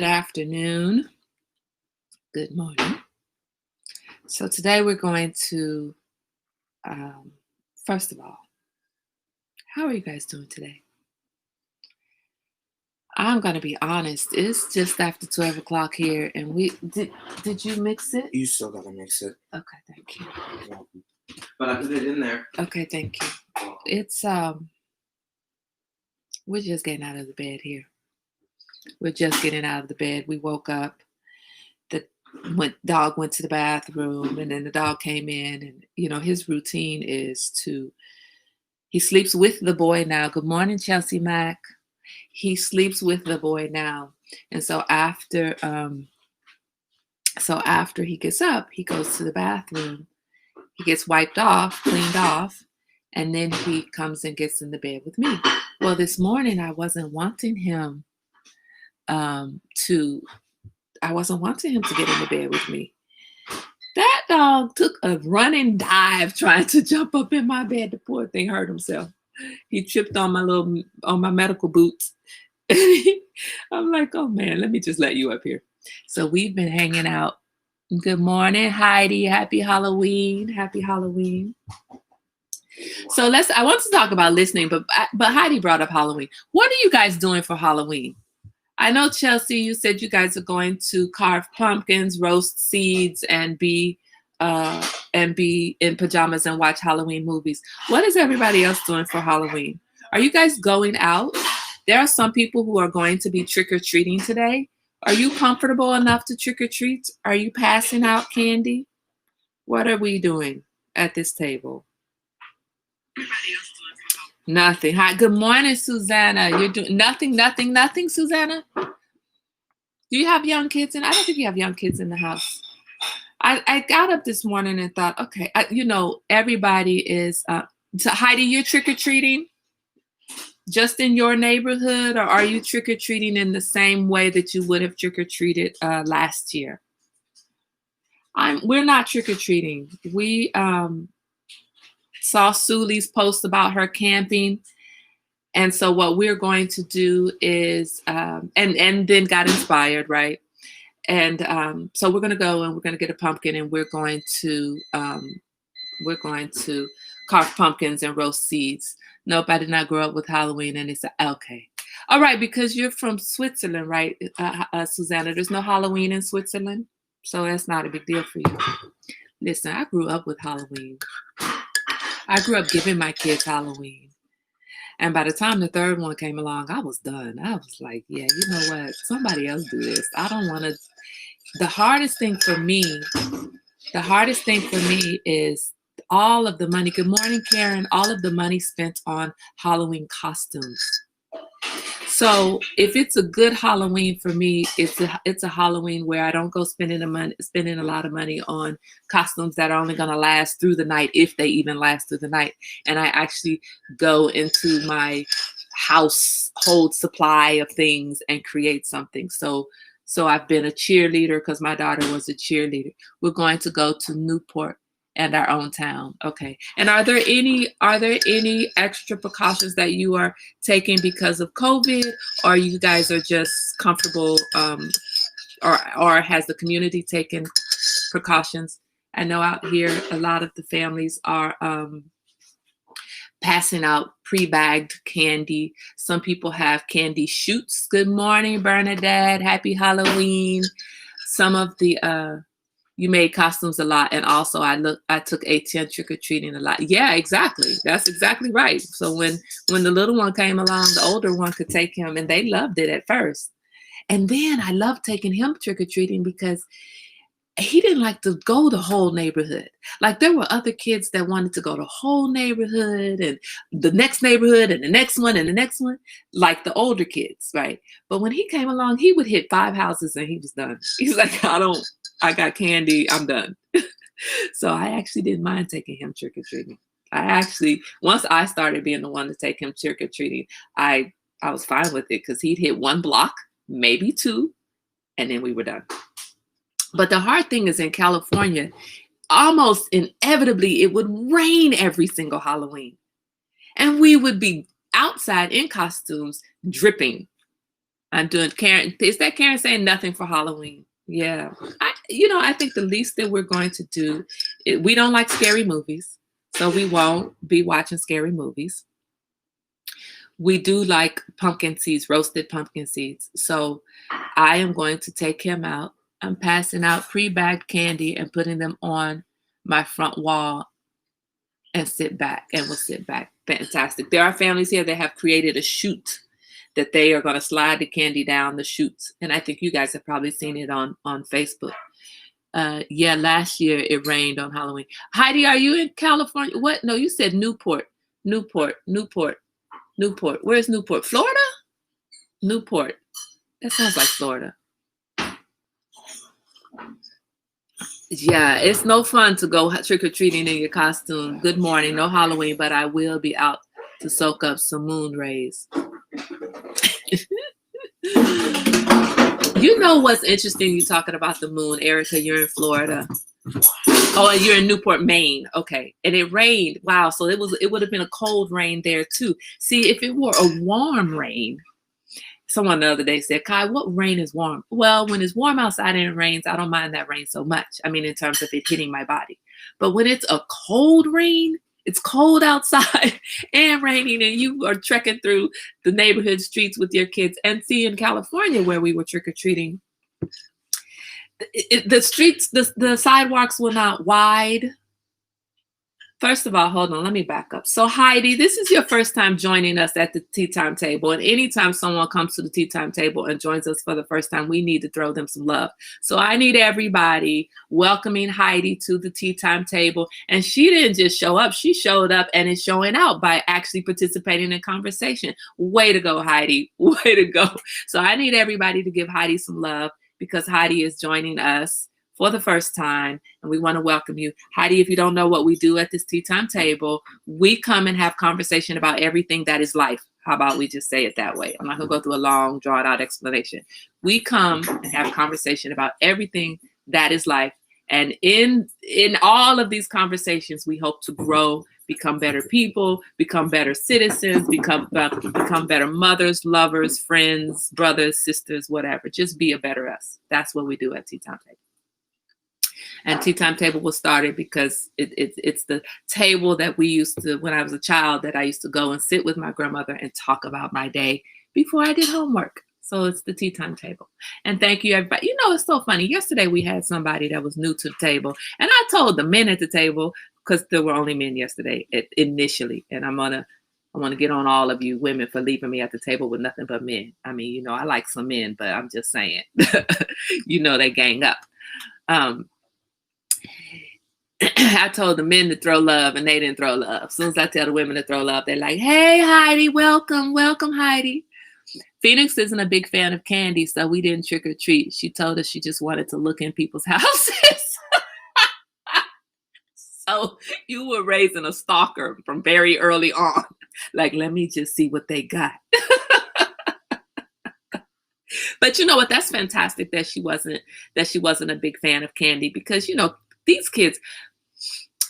Good afternoon. Good morning. So today we're going to, first of all, how are you guys doing today? I'm going to be honest. It's just after 12 o'clock here, and we did you mix it? You still gotta mix it. Okay, thank you. But I put it in there. Okay, thank you. It's we're just getting out of the bed here. We're just getting out of the bed. We woke up. The dog went to the bathroom, and then the dog came in, and his routine is he sleeps with the boy now. Good morning, Chelsea Mack. He sleeps with the boy now, and so after he gets up, he goes to the bathroom. He gets wiped off, cleaned off, and then he comes and gets in the bed with me. Well, this morning I wasn't wanting him to get in the bed with me. That dog took a running dive trying to jump up in my bed. The poor thing hurt himself. He tripped on my medical boots. I'm like, oh man, let me just let you up here. So we've been hanging out. Good morning, Heidi. Happy Halloween. Happy Halloween. So I want to talk about listening, but Heidi brought up Halloween. What are you guys doing for Halloween? I know, Chelsea, you said you guys are going to carve pumpkins, roast seeds, and be in pajamas and watch Halloween movies. What is everybody else doing for Halloween? Are you guys going out? There are some people who are going to be trick-or-treating today. Are you comfortable enough to trick-or-treat? Are you passing out candy? What are we doing at this table? Everybody else doing for Halloween. Nothing. Hi. Good morning, Susanna. You're doing nothing, Susanna? Do you have young kids? I don't think you have young kids in the house. I got up this morning and thought, okay, everybody is, so Heidi, you're trick-or-treating just in your neighborhood, or are you trick-or-treating in the same way that you would have trick-or-treated last year? We're not trick-or-treating. We saw Sully's post about her camping. And so what we're going to do is, and then got inspired, right? And so we're going to go and we're going to get a pumpkin, and we're going to carve pumpkins and roast seeds. Nope, I did not grow up with Halloween. And it's okay. All right, because you're from Switzerland, right, Susanna? There's no Halloween in Switzerland, so that's not a big deal for you. Listen, I grew up with Halloween. I grew up giving my kids Halloween. And by the time the third one came along, I was done. I was like, yeah, you know what? Somebody else do this. I don't want to. The hardest thing for me is all of the money. Good morning, Karen. All of the money spent on Halloween costumes. So if it's a good Halloween for me, it's a Halloween where I don't go spending a lot of money on costumes that are only going to last through the night, if they even last through the night. And I actually go into my household supply of things and create something. So I've been a cheerleader because my daughter was a cheerleader. We're going to go to Newport and our own town. Okay. And are there any extra precautions that you are taking because of COVID, or you guys are just comfortable, or has the community taken precautions? I know out here a lot of the families are passing out pre-bagged candy. Some people have candy shoots. Good morning, Bernadette. Happy Halloween. Some of the you made costumes a lot, and also I took A10 trick-or-treating a lot. Yeah, exactly. That's exactly right. So when the little one came along, the older one could take him, and they loved it at first. And then I loved taking him trick-or-treating because he didn't like to go the whole neighborhood. Like there were other kids that wanted to go the whole neighborhood and the next neighborhood and the next one and the next one, like the older kids, right? But when he came along, he would hit 5 houses and he was done. He's like, I got candy, I'm done. So I actually didn't mind taking him trick-or-treating. Once I started being the one to take him trick-or-treating, I was fine with it because he'd hit 1 block, maybe 2, and then we were done. But the hard thing is in California, almost inevitably, it would rain every single Halloween. And we would be outside in costumes, dripping. I'm doing Karen. Is that Karen saying nothing for Halloween? Yeah. I think the least that we're going to do, we don't like scary movies, so we won't be watching scary movies. We do like pumpkin seeds, roasted pumpkin seeds. So I am going to take him out. I'm passing out pre-bagged candy and putting them on my front wall and sit back, and we'll sit back. Fantastic. There are families here that have created a chute that they are going to slide the candy down the chutes. And I think you guys have probably seen it on Facebook. Yeah, last year it rained on Halloween. Heidi, are you in California? What? No, you said Newport. Where's Newport? Florida? Newport. That sounds like Florida. Yeah, it's no fun to go trick-or-treating in your costume. Good morning. No Halloween, but I will be out to soak up some moon rays. You know what's interesting? You talking about the moon, Erica. You're in Florida. Oh, and you're in Newport, Maine. Okay, and it rained. Wow, so it would have been a cold rain there too. See, if it were a warm rain, someone the other day said, "Kai, what rain is warm?" Well, when it's warm outside and it rains, I don't mind that rain so much. I mean, in terms of it hitting my body. But when it's a cold rain, it's cold outside and raining, and you are trekking through the neighborhood streets with your kids. And see, in California, where we were trick-or-treating, the streets, the sidewalks were not wide. First of all, hold on, let me back up. So Heidi, this is your first time joining us at the tea time table. And anytime someone comes to the tea time table and joins us for the first time, we need to throw them some love. So I need everybody welcoming Heidi to the tea time table. And she didn't just show up, she showed up and is showing out by actually participating in conversation. Way to go, Heidi, way to go. So I need everybody to give Heidi some love because Heidi is joining us for the first time, and we want to welcome you. Heidi, if you don't know what we do at this tea time table, we come and have conversation about everything that is life. How about we just say it that way? I'm not going to go through a long, drawn out explanation. We come and have conversation about everything that is life. And in all of these conversations, we hope to grow, become better people, become better citizens, become better mothers, lovers, friends, brothers, sisters, whatever. Just be a better us. That's what we do at Tea Time Table. And Tea Time Table was started because it's the table that we used to, when I was a child, that I used to go and sit with my grandmother and talk about my day before I did homework. So it's the Tea Time Table. And thank you, everybody. You know, it's so funny. Yesterday we had somebody that was new to the table. And I told the men at the table, because there were only men yesterday initially. And I want to get on all of you women for leaving me at the table with nothing but men. I mean, you know, I like some men, but I'm just saying, you know, they gang up. I told the men to throw love and they didn't throw love. As soon as I tell the women to throw love, they're like, "Hey, Heidi, welcome Heidi." Phoenix isn't a big fan of candy, so we didn't trick or treat. She told us she just wanted to look in people's houses. So you were raising a stalker from very early on. Like, let me just see what they got. But you know what? That's fantastic that she wasn't a big fan of candy, because, you know, these kids,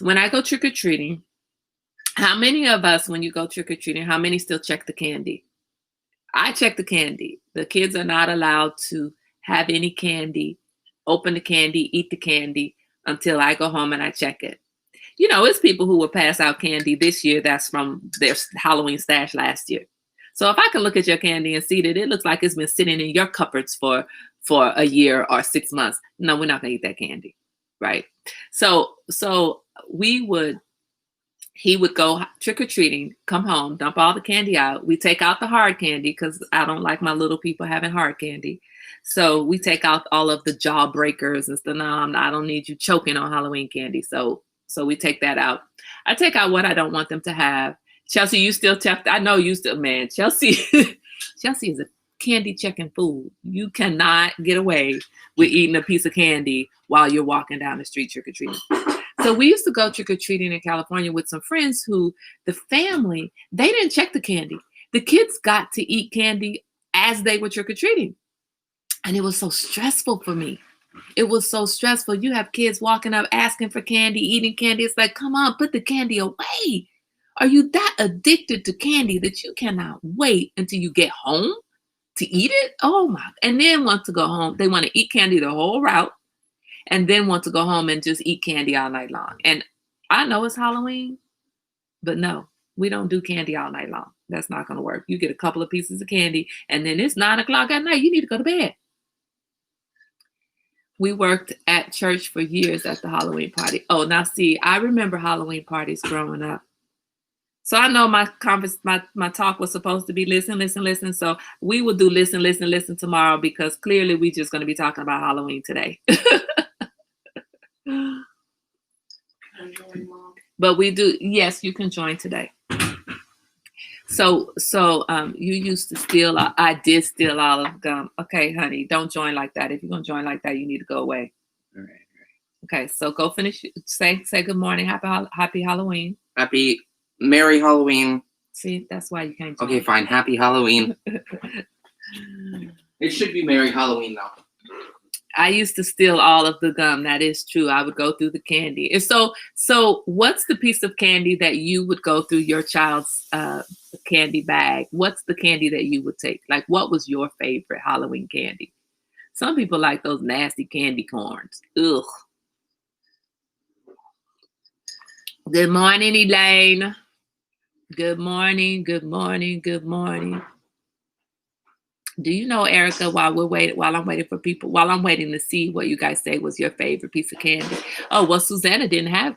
when I go trick-or-treating, how many of us, when you go trick-or-treating, how many still check the candy? I check the candy. The kids are not allowed to have any candy, open the candy, eat the candy until I go home and I check it. You know, it's people who will pass out candy this year that's from their Halloween stash last year. So if I can look at your candy and see that it looks like it's been sitting in your cupboards for a year or 6 months, no, we're not going to eat that candy, right? So he would go trick-or-treating, come home, dump all the candy out. We take out the hard candy because I don't like my little people having hard candy. So we take out all of the jawbreakers and stuff. No, I don't need you choking on Halloween candy. So we take that out. I take out what I don't want them to have. Chelsea, you still check? I know you still, man. Chelsea is a candy checking fool. You cannot get away with eating a piece of candy while you're walking down the street trick-or-treating. So we used to go trick-or-treating in California with some friends who, the family, they didn't check the candy. The kids got to eat candy as they were trick-or-treating. And it was so stressful for me. It was so stressful. You have kids walking up, asking for candy, eating candy. It's like, come on, put the candy away. Are you that addicted to candy that you cannot wait until you get home to eat it. Oh my! And then want to go home. They want to eat candy the whole route, and then want to go home and just eat candy all night long. And I know it's Halloween, but no, we don't do candy all night long. That's not going to work. You get a couple of pieces of candy, and then it's 9 o'clock at night. You need to go to bed. We worked at church for years at the Halloween party. Oh, now see, I remember Halloween parties growing up. So I know my talk was supposed to be listen, listen, listen. So we will do listen, listen, listen tomorrow because clearly we're just going to be talking about Halloween today. But we do, yes, you can join today. So you used to steal. I did steal all of gum. Okay, honey, don't join like that. If you're gonna join like that, you need to go away. All right. Okay, so go finish. Say good morning. Happy Halloween. Happy Merry Halloween. See, that's why you can't join. Okay, fine. Happy Halloween. It should be Merry Halloween though. I used to steal all of the gum. That is true. I would go through the candy. And so what's the piece of candy that you would go through your child's candy bag? What's the candy that you would take? Like, what was your favorite Halloween candy? Some people like those nasty candy corns. Ugh. Good morning, Elaine. Good morning. Good morning. Good morning. Do you know, Erica, while I'm waiting to see what you guys say was your favorite piece of candy? Oh, well, Susanna didn't have,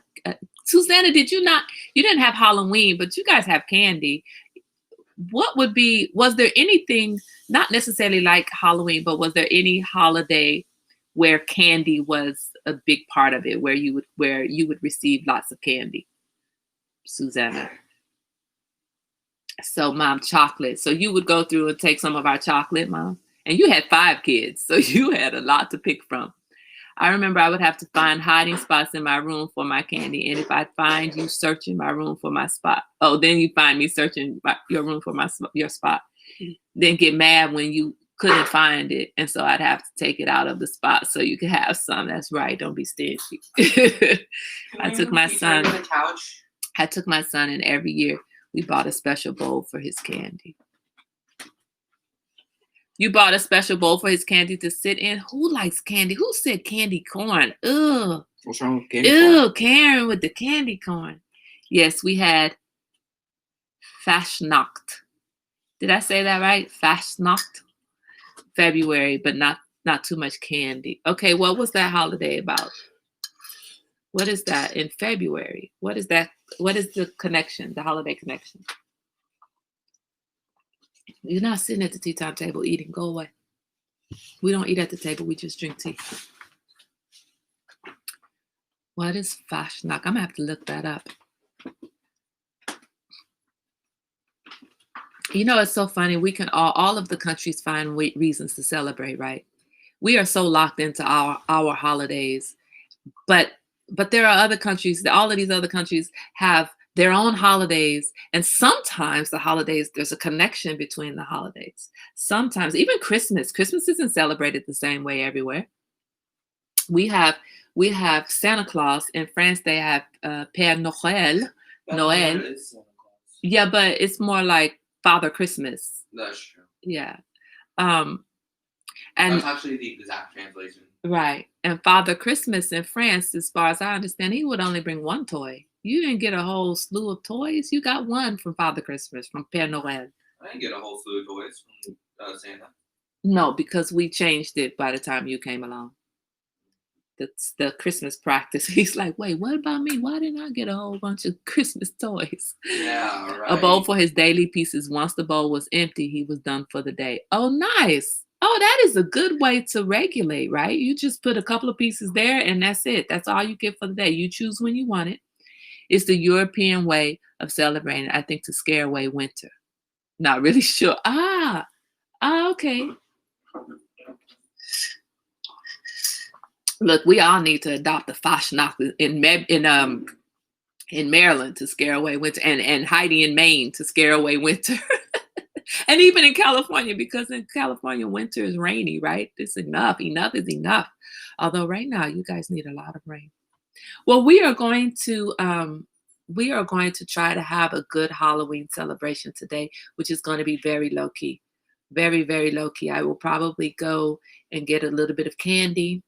Susanna, you didn't have Halloween, but you guys have candy. Was there anything, not necessarily like Halloween, but was there any holiday where candy was a big part of it, where you would receive lots of candy? Susanna. So, Mom, chocolate. So you would go through and take some of our chocolate, Mom. And you had 5 kids, so you had a lot to pick from. I remember I would have to find hiding spots in my room for my candy. And if I find you searching my room for my spot, then you find me searching your room for your spot. Then get mad when you couldn't find it. And so I'd have to take it out of the spot so you could have some. That's right. Don't be stingy. I took my son and every year we bought a special bowl for his candy. You bought a special bowl for his candy to sit in? Who likes candy? Who said candy corn? Ugh. What's wrong with candy corn? Ew, Karen with the candy corn. Yes, we had Fastnacht. Did I say that right? Fastnacht? February, but not too much candy. Okay, what was that holiday about? What is that in February? What is that? What is the connection, the holiday connection? You're not sitting at the tea time table eating. Go away. We don't eat at the table. We just drink tea. What is Fastnacht? I'm going to have to look that up. You know, it's so funny. We can all of the countries find reasons to celebrate, right? We are so locked into our holidays. But there are other countries, all of these other countries have their own holidays. And sometimes the holidays, there's a connection between the holidays. Sometimes, even Christmas. Christmas isn't celebrated the same way everywhere. We have Santa Claus. In France, they have Père Noël. Noël. Yeah, but it's more like Father Christmas. That's true. Yeah. And that's actually the exact translation. Right. And Father Christmas in France, as far as I understand, he would only bring one toy. You didn't get a whole slew of toys. You got one from Father Christmas, from Père Noël. I didn't get a whole slew of toys from Santa. No, because we changed it by the time you came along. The Christmas practice. He's like, wait, what about me? Why didn't I get a whole bunch of Christmas toys? Yeah, right. A bowl for his daily pieces. Once the bowl was empty, he was done for the day. Oh, nice. Oh, that is a good way to regulate, right? You just put a couple of pieces there and that's it. That's all you get for the day. You choose when you want it. It's the European way of celebrating, I think, to scare away winter. Not really sure. Okay. Look, we all need to adopt the Fastnacht in Maryland to scare away winter, and Heidi in Maine to scare away winter. And even in California, because in California, winter is rainy, right? It's enough. Enough is enough. Although right now, you guys need a lot of rain. Well, we are going to try to have a good Halloween celebration today, which is going to be very low key. Very, very low key. I will probably go and get a little bit of candy.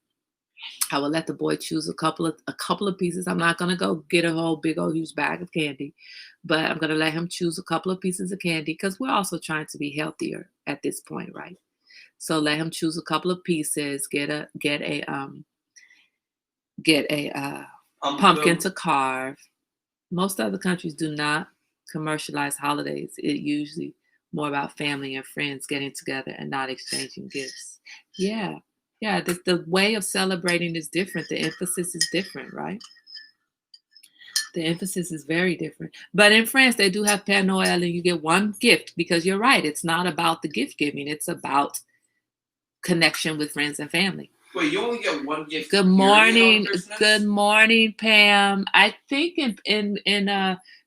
I will let the boy choose a couple of pieces. I'm not gonna go get a whole big old huge bag of candy, but I'm gonna let him choose a couple of pieces of candy because we're also trying to be healthier at this point, right? So let him choose a couple of pieces. Get a pumpkin to carve. Most other countries do not commercialize holidays. It usually more about family and friends getting together and not exchanging gifts. Yeah. Yeah, the way of celebrating is different. The emphasis is different, right? The emphasis is very different. But in France, they do have Père Noël, and you get one gift because you're right. It's not about the gift giving. It's about connection with friends and family. Wait, you only get one gift. Good period on morning. Christmas? Good morning, Pam. I think in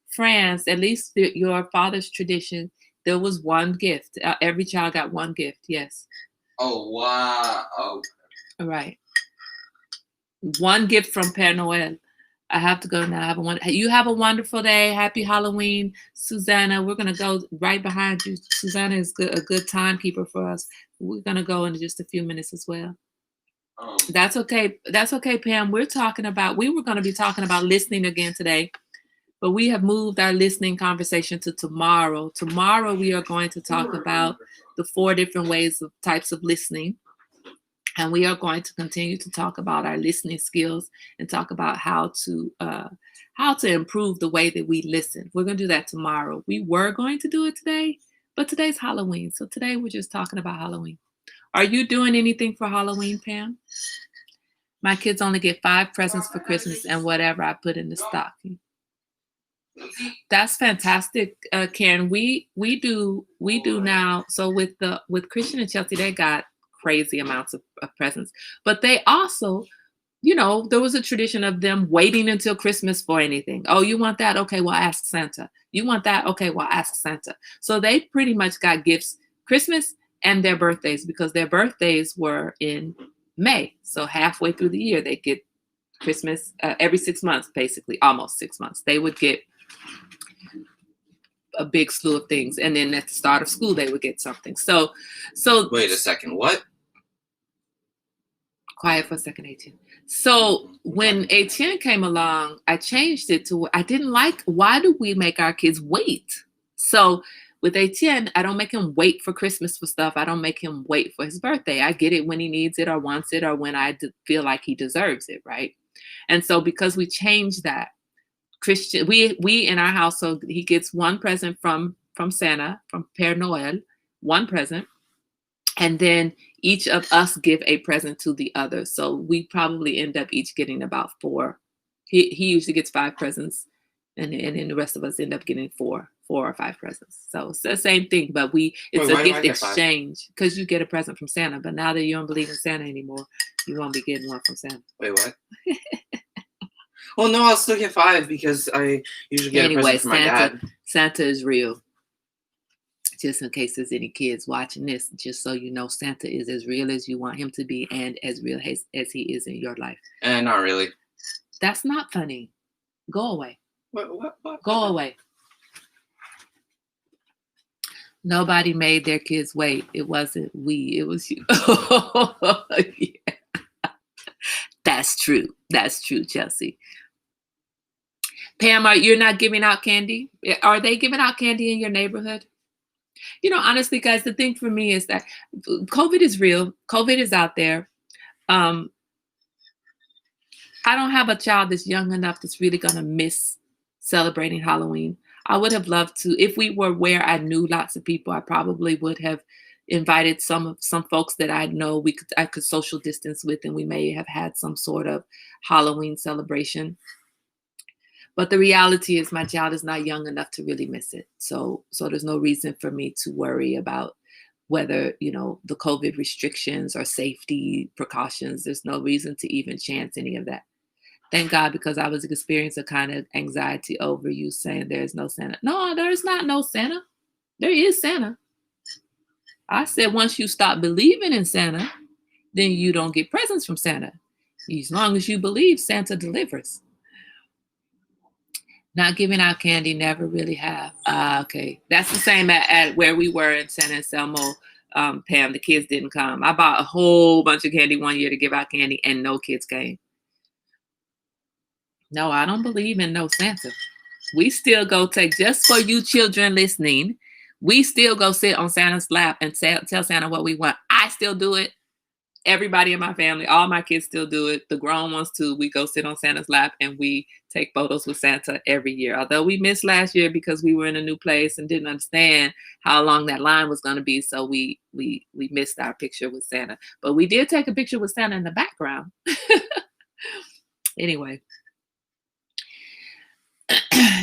France, at least your father's tradition, there was one gift. Every child got one gift. Yes. Oh wow. Oh. All right. One gift from Père Noël. I have to go now. You have a wonderful day. Happy Halloween, Susanna. We're gonna go right behind you. Susanna is a good timekeeper for us. We're gonna go in just a few minutes as well. That's okay. That's okay, Pam. We were going to be talking about listening again today, but we have moved our listening conversation to tomorrow. Tomorrow, we are going to talk about the 4 different types of listening. And we are going to continue to talk about our listening skills and talk about how to improve the way that we listen. We're going to do that tomorrow. We were going to do it today, but today's Halloween. So today we're just talking about Halloween. Are you doing anything for Halloween, Pam? My kids only get 5 presents for Christmas and whatever I put in the stocking. That's fantastic, Karen. We do now. So with Christian and Chelsea, they got crazy amounts of presents, but they also, there was a tradition of them waiting until Christmas for anything. Oh, you want that? Okay, well, ask Santa. You want that? Okay, well, ask Santa. So they pretty much got gifts Christmas and their birthdays because their birthdays were in May. So halfway through the year, they get Christmas every 6 months, basically, almost 6 months. They would get a big slew of things. And then at the start of school, they would get something. So Wait a second, what? Quiet for a second, Etienne. So when Etienne came along, I changed it to, I didn't like, why do we make our kids wait? So with Etienne, I don't make him wait for Christmas for stuff. I don't make him wait for his birthday. I get it when he needs it or wants it or when I feel like he deserves it, right? And so because we changed that, Christian, we in our household, he gets one present from Santa, from Père Noël, one present. And then each of us give a present to the other. So we probably end up each getting about 4. He usually gets 5 presents, and then the rest of us end up getting 4 or 5 presents. So it's the same thing, but it's a gift exchange because you get a present from Santa. But now that you don't believe in Santa anymore, you won't be getting one from Santa. Wait, what? Well, no, I'll still get 5 because I usually get a present from my dad. Santa is real. Just in case there's any kids watching this, just so you know, Santa is as real as you want him to be and as real as he is in your life. Not really. That's not funny. Go away. What? Go away. Nobody made their kids wait. It wasn't we. It was you. Yeah. That's true. That's true, Chelsea. Pam, you're not giving out candy? Are they giving out candy in your neighborhood? Honestly, guys, the thing for me is that COVID is real. COVID is out there. I don't have a child that's young enough that's really going to miss celebrating Halloween. I would have loved to. If we were where I knew lots of people, I probably would have invited some folks that I know I could social distance with, and we may have had some sort of Halloween celebration. But the reality is my child is not young enough to really miss it. So there's no reason for me to worry about whether, the COVID restrictions or safety precautions. There's no reason to even chance any of that. Thank God, because I was experiencing a kind of anxiety over you saying there's no Santa. No, there's not no Santa. There is Santa. I said once you stop believing in Santa, then you don't get presents from Santa. As long as you believe, Santa delivers. Not giving out candy, never really have. Okay. That's the same at where we were in San Anselmo. Pam, the kids didn't come. I bought a whole bunch of candy one year to give out candy, and no kids came. No, I don't believe in no Santa. We still go take, just for you children listening, we still go sit on Santa's lap and tell Santa what we want. I still do it. Everybody in my family, all my kids still do it. The grown ones too. We go sit on Santa's lap and we take photos with Santa every year. Although we missed last year because we were in a new place and didn't understand how long that line was going to be. So we missed our picture with Santa. But we did take a picture with Santa in the background. Anyway.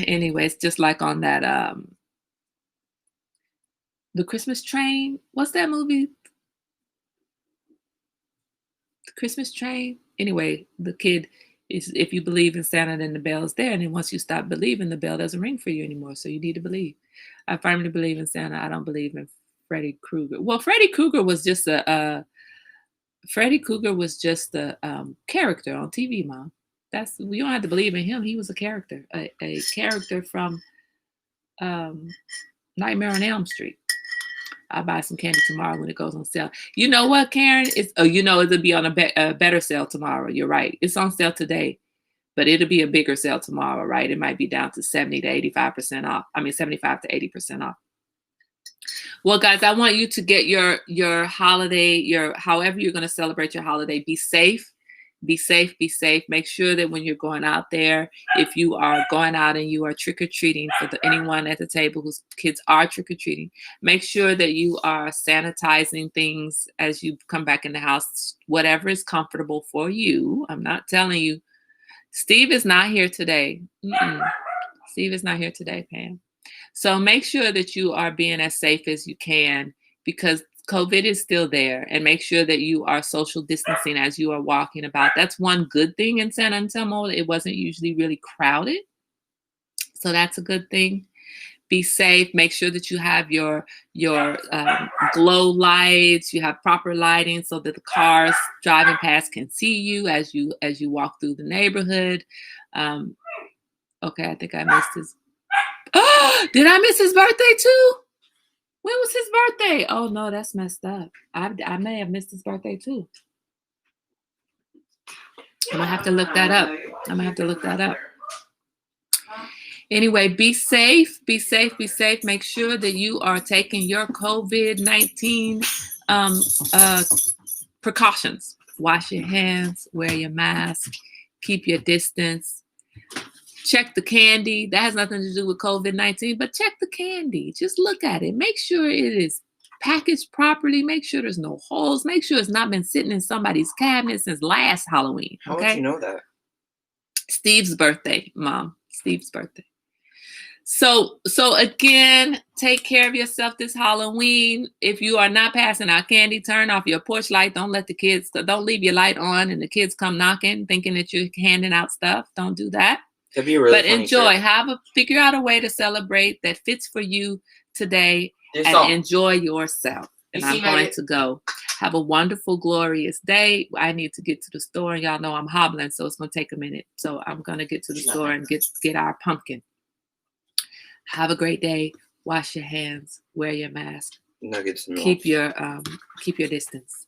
Anyways, just like on that The Christmas Train. What's that movie? The Christmas Train. Anyway, the kid is, if you believe in Santa, then the bell is there. And then once you stop believing, the bell doesn't ring for you anymore. So you need to believe. I firmly believe in Santa. I don't believe in Freddy Krueger. Well, Freddy Krueger was just a character on TV, Mom. We don't have to believe in him. He was a character, a character from Nightmare on Elm Street. I'll buy some candy tomorrow when it goes on sale. You know what, Karen? It'll be on a better sale tomorrow. You're right. It's on sale today, but it'll be a bigger sale tomorrow, right? It might be down to 70 to 85% off. 75 to 80% off. Well, guys, I want you to get your holiday, however you're going to celebrate your holiday. Be safe. Be safe, be safe. Make sure that when you're going out there, if you are going out and you are trick-or-treating, for anyone at the table whose kids are trick-or-treating, make sure that you are sanitizing things as you come back in the house, whatever is comfortable for you. I'm not telling you. Steve is not here today. Steve is not here today, Pam. So make sure that you are being as safe as you can, because COVID is still there, and make sure that you are social distancing as you are walking about. That's one good thing in San Antonio. It wasn't usually really crowded. So that's a good thing. Be safe. Make sure that you have your glow lights, you have proper lighting so that the cars driving past can see you as you walk through the neighborhood. Okay, I think I missed his. Oh, did I miss his birthday too? When was his birthday? Oh no, that's messed up. I may have missed his birthday too. I'm gonna have to look that up. Anyway, be safe, be safe, be safe. Make sure that you are taking your COVID-19 precautions. Wash your hands, wear your mask, keep your distance. Check the candy. That has nothing to do with COVID-19, but check the candy. Just look at it. Make sure it is packaged properly. Make sure there's no holes. Make sure it's not been sitting in somebody's cabinet since last Halloween. How would you know that? Steve's birthday, Mom. Steve's birthday. So again, take care of yourself this Halloween. If you are not passing out candy, turn off your porch light. Don't leave your light on and the kids come knocking thinking that you're handing out stuff. Don't do that. That'd be a really but funny enjoy. trip. Figure out a way to celebrate that fits for you today, and enjoy yourself. And I'm going to go. Have a wonderful, glorious day. I need to get to the store, and y'all know I'm hobbling, so it's going to take a minute. So I'm going to get to the store and get our pumpkin. Have a great day. Wash your hands. Wear your mask. Nuggets and keep your distance.